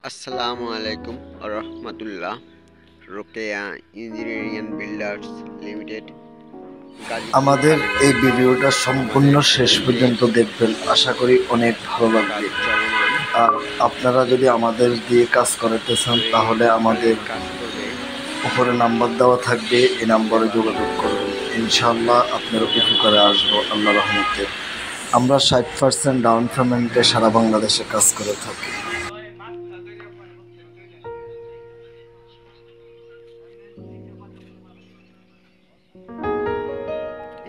আসসালামু আলাইকুম রহমতুল্লাহ। Rokeya engineering and builders limited, Gazipur আমাদের এই কালীগঞ্জ। ভিডিওটা সম্পূর্ণ আমাদের শেষ অফিসে পর্যন্ত দেখবেন, আশা করি অনেক ভালো কাজ লাগবে। চলমান। আর আপনারা যদি আমাদের দিয়ে কাজ করাতে চান ভিতরে তাহলে রূপ আমাদের টালির কাজ করবে। উপরে নাম্বার দেওয়া থাকবে, এই নাম্বারে লেবার, যোগাযোগ করবেন। ইনশাআল্লাহ আপনার উপকারে আসবো আল্লাহ রহমতে। আমরা 60% ডাউন পেমেন্টে সারা বাংলাদেশে কাজ করে থাকি।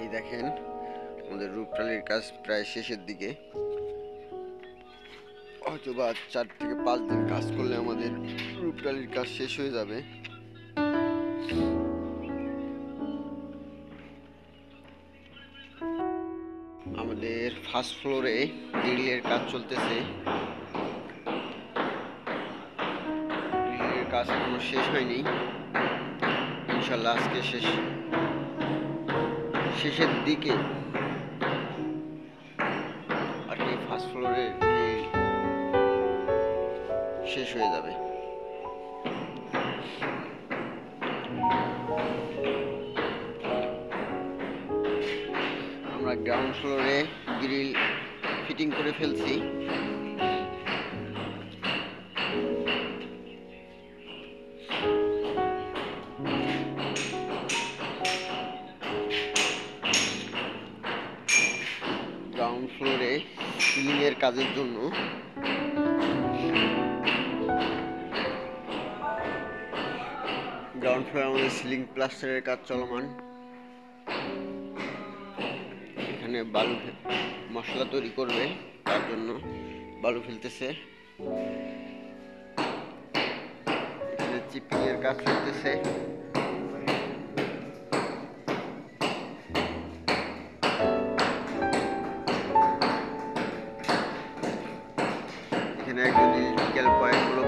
এই দেখেন আমাদের রূপ টালির কাজ প্রায় শেষের দিকে। হয়তো বা 4 থেকে 5 দিন কাজ করলে আমাদের রূপ টালির কাজ শেষ হয়ে যাবে। আমাদের ফার্স্ট ফ্লোরে গ্রিলের কাজ চলতেছে। গ্রিলের কাজ এখনো শেষ হয়নি, ইনশাল্লাহ আজকে শেষের দিকে আর কি ফার্স্ট ফ্লোরে গ্রিল শেষ হয়ে যাবে। আমরা গ্রাউন্ড ফ্লোরে গ্রিল ফিটিং করে ফেলছি। গ্রাউন্ড ফ্লোরে সিলিং এর কাজের জন্য গ্রাউন্ড ফ্লোরে আমাদের সিলিং প্লাস্টারের কাজ চলমান। এখানে বালু মশলা তৈরি করবে, তার জন্য বালু ফেলতেছে। এখানে চিপিং এর কাজ চলতেছে। এখানে একজন ইলেকট্রিক্যাল পয়েন্ট গুলো